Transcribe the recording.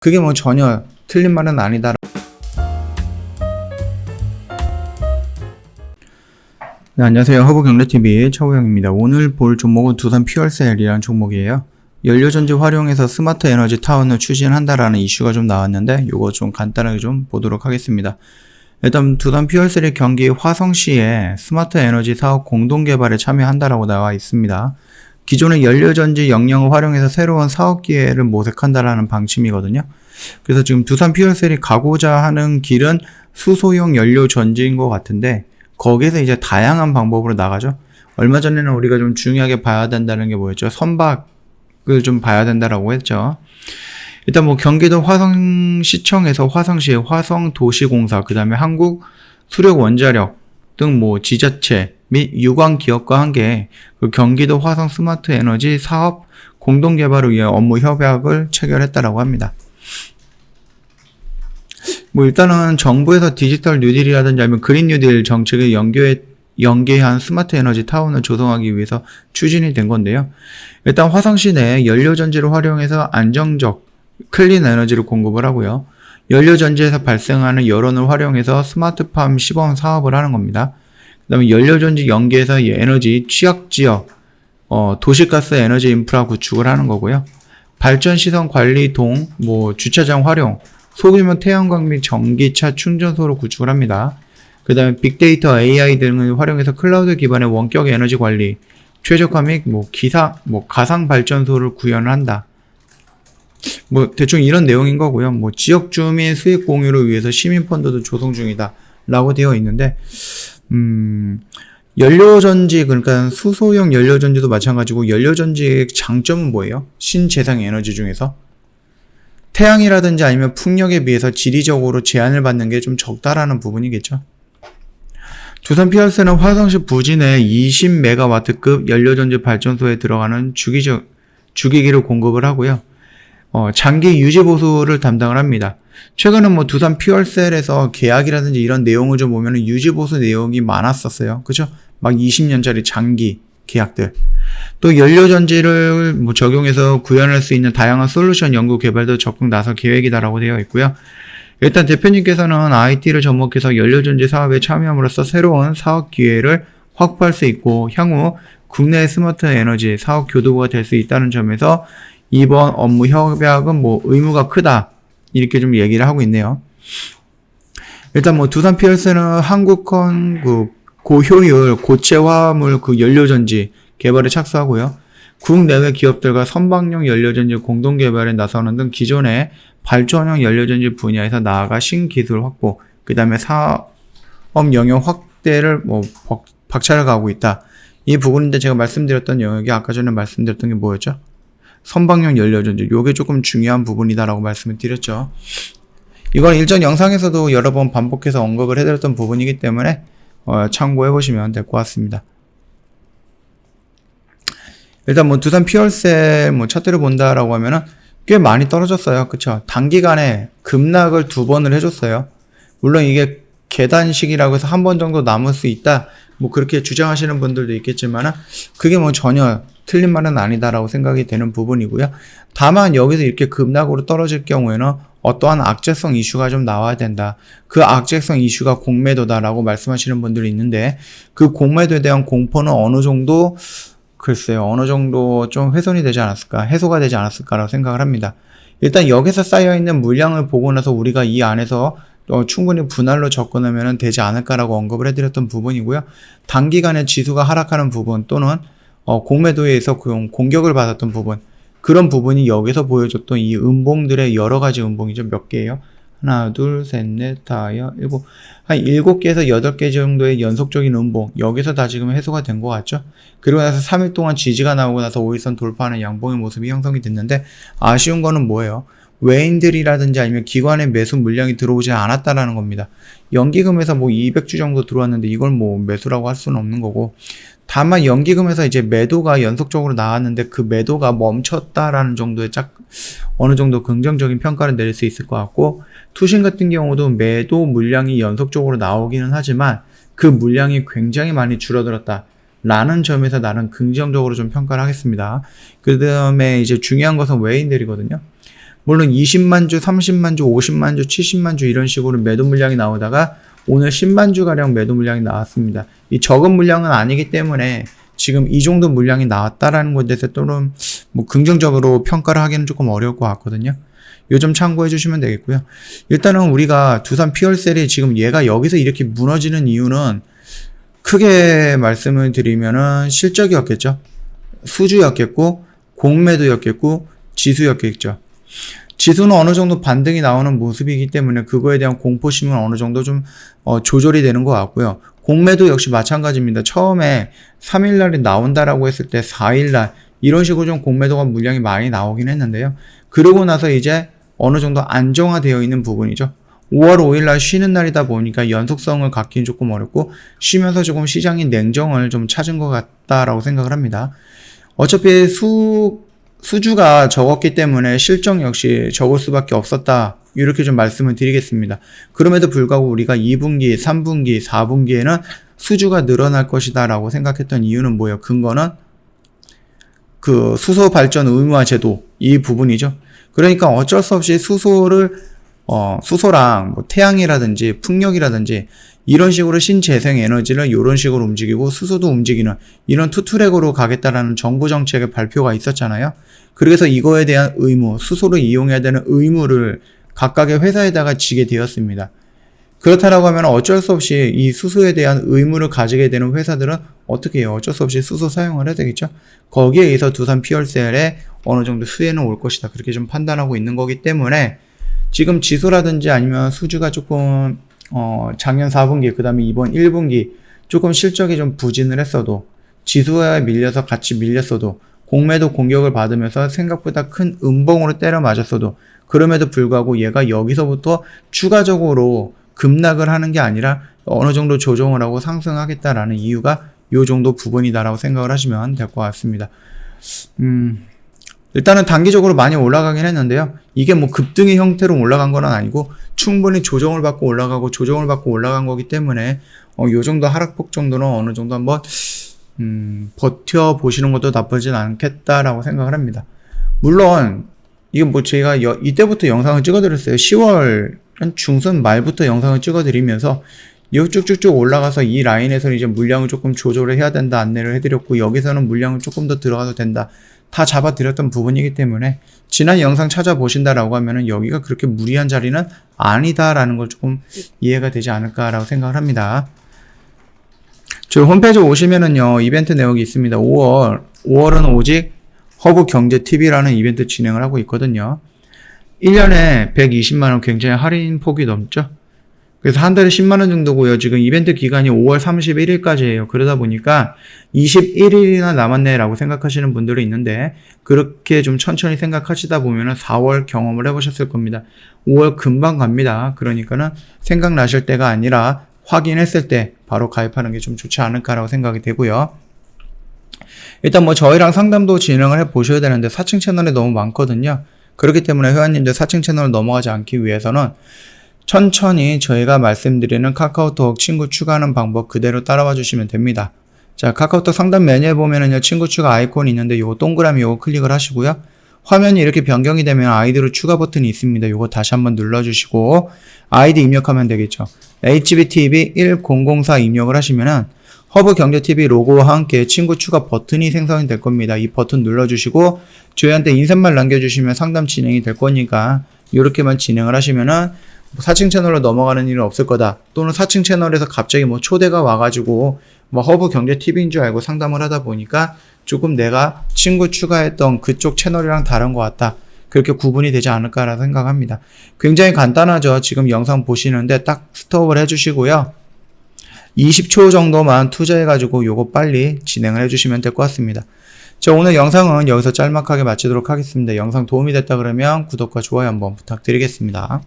그게 뭐 전혀 틀린 말은 아니다. 네, 안녕하세요. 허브경제TV 최호영입니다. 오늘 볼 종목은 두산 퓨얼셀이라는 종목이에요. 연료전지 활용해서 스마트 에너지 타운을 추진한다라는 이슈가 좀 나왔는데 이거 좀 간단하게 좀 보도록 하겠습니다. 일단 두산 퓨얼셀이 경기 화성시에 스마트 에너지 사업 공동개발에 참여한다라고 나와 있습니다. 기존의 연료전지 역량을 활용해서 새로운 사업 기회를 모색한다라는 방침이거든요. 그래서 지금 두산 퓨얼셀이 가고자 하는 길은 수소용 연료전지인 것 같은데 거기에서 이제 다양한 방법으로 나가죠. 얼마 전에는 우리가 좀 중요하게 봐야 된다는 게 뭐였죠? 선박을 좀 봐야 된다라고 했죠. 일단 뭐 경기도 화성시청에서 화성시의 화성도시공사, 그 다음에 한국수력원자력 등 뭐 지자체 및 유관 기업과 함께 그 경기도 화성 스마트 에너지 사업 공동 개발을 위해 업무 협약을 체결했다라고 합니다. 뭐 일단은 정부에서 디지털 뉴딜이라든지 아니면 그린 뉴딜 정책을 연계한 스마트 에너지 타운을 조성하기 위해서 추진이 된 건데요. 일단 화성시 내 연료전지를 활용해서 안정적 클린 에너지를 공급을 하고요. 연료전지에서 발생하는 열원을 활용해서 스마트팜 시범 사업을 하는 겁니다. 그 다음에 연료전지 연계해서 에너지 취약지역, 도시가스 에너지 인프라 구축을 하는 거고요. 발전시설 관리 주차장 활용, 소규모 태양광 및 전기차 충전소를 구축을 합니다. 그 다음에 빅데이터, AI 등을 활용해서 클라우드 기반의 원격 에너지 관리, 최적화 및 가상 발전소를 구현을 한다. 대충 이런 내용인 거고요. 지역 주민 수익 공유를 위해서 시민 펀드도 조성 중이다 라고 되어 있는데, 연료전지, 그러니까 수소용 연료전지도 마찬가지고, 연료전지의 장점은 뭐예요? 신재생 에너지 중에서 태양이라든지 아니면 풍력에 비해서 지리적으로 제한을 받는 게 좀 적다라는 부분이겠죠. 두산 퓨얼셀은 화성시 부진의 20메가와트급 연료전지 발전소에 들어가는 주기기를 공급을 하고요. 장기 유지 보수를 담당을 합니다. 최근에 두산 퓨얼셀에서 계약이라든지 이런 내용을 좀 보면은 유지 보수 내용이 많았었어요. 그죠? 막 20년짜리 장기 계약들. 또 연료전지를 적용해서 구현할 수 있는 다양한 솔루션 연구 개발도 적극 나설 계획이다라고 되어 있고요. 일단 대표님께서는 IT를 접목해서 연료전지 사업에 참여함으로써 새로운 사업 기회를 확보할 수 있고 향후 국내 스마트 에너지 사업 교두보가 될 수 있다는 점에서 이번 업무 협약은 의무가 크다 이렇게 좀 얘기를 하고 있네요. 일단 두산 퓨얼셀은 한국형 고효율 고체 화합물 연료전지 개발에 착수하고요. 국내외 기업들과 선박용 연료전지 공동 개발에 나서는 등 기존의 발전형 연료전지 분야에서 나아가 신기술 확보, 그 다음에 사업 영역 확대를 박차를 가고 있다. 이 부분인데 제가 말씀드렸던 영역이 아까 전에 말씀드렸던 게 뭐였죠? 선박용 연료전지, 요게 조금 중요한 부분이다라고 말씀을 드렸죠. 이건 일전 영상에서도 여러 번 반복해서 언급을 해드렸던 부분이기 때문에 참고해 보시면 될 것 같습니다. 일단 두산 퓨얼셀 차트를 본다라고 하면은 꽤 많이 떨어졌어요. 그쵸? 단기간에 급락을 2번을 해줬어요. 물론 이게 계단식이라고 해서 한 번 정도 남을 수 있다. 그렇게 주장하시는 분들도 있겠지만은 그게 전혀 틀린 말은 아니다라고 생각이 되는 부분이고요. 다만 여기서 이렇게 급락으로 떨어질 경우에는 어떠한 악재성 이슈가 좀 나와야 된다. 그 악재성 이슈가 공매도다라고 말씀하시는 분들이 있는데 그 공매도에 대한 공포는 어느 정도 좀 훼손이 되지 않았을까, 해소가 되지 않았을까라고 생각을 합니다. 일단 여기서 쌓여있는 물량을 보고 나서 우리가 이 안에서 충분히 분할로 접근하면 되지 않을까라고 언급을 해드렸던 부분이고요. 단기간에 지수가 하락하는 부분 또는 공매도에 의해서 공격을 받았던 부분, 그런 부분이 여기서 보여줬던 이 음봉들의 여러 가지 음봉이죠. 몇 개예요? 하나, 둘, 셋, 넷, 다, 일곱. 한 7개에서 8개 정도의 연속적인 음봉. 여기서 다 지금 해소가 된 것 같죠? 그리고 나서 3일 동안 지지가 나오고 나서 5일선 돌파하는 양봉의 모습이 형성이 됐는데 아쉬운 거는 뭐예요? 외인들이라든지 아니면 기관의 매수 물량이 들어오지 않았다라는 겁니다. 연기금에서 200주 정도 들어왔는데 이걸 매수라고 할 수는 없는 거고, 다만 연기금에서 이제 매도가 연속적으로 나왔는데 그 매도가 멈췄다라는 정도의 어느 정도 긍정적인 평가를 내릴 수 있을 것 같고, 투신 같은 경우도 매도 물량이 연속적으로 나오기는 하지만 그 물량이 굉장히 많이 줄어들었다 라는 점에서 나는 긍정적으로 좀 평가를 하겠습니다. 그 다음에 이제 중요한 것은 외인들이거든요. 물론 20만 주, 30만 주, 50만 주, 70만 주 이런 식으로 매도 물량이 나오다가 오늘 10만 주가량 매도 물량이 나왔습니다. 이 적은 물량은 아니기 때문에 지금 이 정도 물량이 나왔다라는 것에 대해서 또는 뭐 긍정적으로 평가를 하기는 조금 어려울 것 같거든요. 요 점 참고해 주시면 되겠고요. 일단은 우리가 두산 피어셀이 지금 얘가 여기서 이렇게 무너지는 이유는 크게 말씀을 드리면은 실적이었겠죠. 수주였겠고 공매도였겠고 지수였겠죠. 지수는 어느 정도 반등이 나오는 모습이기 때문에 그거에 대한 공포심은 어느 정도 좀 조절이 되는 것 같고요. 공매도 역시 마찬가지입니다. 처음에 3일날이 나온다라고 했을 때 4일날 이런 식으로 좀 공매도가 물량이 많이 나오긴 했는데요. 그러고 나서 이제 어느 정도 안정화되어 있는 부분이죠. 5월 5일날 쉬는 날이다 보니까 연속성을 갖기는 조금 어렵고 쉬면서 조금 시장이 냉정을 좀 찾은 것 같다라고 생각을 합니다. 어차피 수주가 적었기 때문에 실적 역시 적을 수밖에 없었다. 이렇게 좀 말씀을 드리겠습니다. 그럼에도 불구하고 우리가 2분기, 3분기, 4분기에는 수주가 늘어날 것이다 라고 생각했던 이유는 뭐예요? 근거는 그 수소 발전 의무화 제도 이 부분이죠. 그러니까 어쩔 수 없이 수소랑 뭐 태양이라든지 풍력이라든지 이런 식으로 신재생 에너지를 이런 식으로 움직이고 수소도 움직이는 이런 투트랙으로 가겠다라는 정부 정책의 발표가 있었잖아요. 그래서 이거에 대한 의무, 수소를 이용해야 되는 의무를 각각의 회사에다가 지게 되었습니다. 그렇다라고 하면 어쩔 수 없이 이 수소에 대한 의무를 가지게 되는 회사들은 어떻게 해요? 어쩔 수 없이 수소 사용을 해야 되겠죠? 거기에 의해서 두산 피어셀에 어느 정도 수혜는 올 것이다. 그렇게 좀 판단하고 있는 거기 때문에 지금 지수라든지 아니면 수주가 조금 작년 4분기 그 다음에 이번 1분기 조금 실적이 좀 부진을 했어도 지수에 밀려서 같이 밀렸어도 공매도 공격을 받으면서 생각보다 큰 음봉으로 때려 맞았어도 그럼에도 불구하고 얘가 여기서부터 추가적으로 급락을 하는 게 아니라 어느 정도 조정을 하고 상승하겠다라는 이유가 요 정도 부분이다라고 생각을 하시면 될 것 같습니다. 일단은 단기적으로 많이 올라가긴 했는데요. 이게 뭐 급등의 형태로 올라간 건 아니고 충분히 조정을 받고 올라가고 조정을 받고 올라간 거기 때문에 요 정도 하락폭 정도는 어느 정도 한번 버텨보시는 것도 나쁘진 않겠다라고 생각을 합니다. 물론 이게 뭐 제가 이때부터 영상을 찍어드렸어요. 10월 한 중순 말부터 영상을 찍어드리면서 쭉쭉쭉 올라가서 이 라인에서는 이제 물량을 조금 조절을 해야 된다 안내를 해드렸고 여기서는 물량을 조금 더 들어가도 된다 다 잡아드렸던 부분이기 때문에 지난 영상 찾아보신다라고 하면은 여기가 그렇게 무리한 자리는 아니다라는 걸 조금 이해가 되지 않을까라고 생각을 합니다. 저희 홈페이지 오시면은요 이벤트 내역이 있습니다. 5월은 오직 허브경제TV라는 이벤트 진행을 하고 있거든요. 1년에 120만원 굉장히 할인 폭이 넘죠. 그래서 한 달에 10만원 정도고요. 지금 이벤트 기간이 5월 31일까지예요. 그러다 보니까 21일이나 남았네 라고 생각하시는 분들이 있는데 그렇게 좀 천천히 생각하시다 보면은 4월 경험을 해보셨을 겁니다. 5월 금방 갑니다. 그러니까는 생각나실 때가 아니라 확인했을 때 바로 가입하는 게 좀 좋지 않을까라고 생각이 되고요. 일단 뭐 저희랑 상담도 진행을 해 보셔야 되는데 4층 채널이 너무 많거든요. 그렇기 때문에 회원님들 4층 채널을 넘어가지 않기 위해서는 천천히 저희가 말씀드리는 카카오톡 친구 추가하는 방법 그대로 따라와 주시면 됩니다. 자, 카카오톡 상담 메뉴에 보면은요, 친구 추가 아이콘이 있는데 요거 동그라미 요거 클릭을 하시고요. 화면이 이렇게 변경이 되면 아이디로 추가 버튼이 있습니다. 요거 다시 한번 눌러주시고 아이디 입력하면 되겠죠. HBTV1004 입력을 하시면은 허브경제TV 로고와 함께 친구 추가 버튼이 생성이 될 겁니다. 이 버튼 눌러주시고 저희한테 인사말 남겨주시면 상담 진행이 될 거니까 이렇게만 진행을 하시면은 4층 채널로 넘어가는 일은 없을 거다. 또는 4층 채널에서 갑자기 뭐 초대가 와가지고 뭐 허브경제TV인 줄 알고 상담을 하다 보니까 조금 내가 친구 추가했던 그쪽 채널이랑 다른 것 같다. 그렇게 구분이 되지 않을까라고 생각합니다. 굉장히 간단하죠. 지금 영상 보시는데 딱 스톱을 해주시고요. 20초 정도만 투자해가지고 요거 빨리 진행을 해주시면 될 것 같습니다. 자, 오늘 영상은 여기서 짤막하게 마치도록 하겠습니다. 영상 도움이 됐다 그러면 구독과 좋아요 한번 부탁드리겠습니다.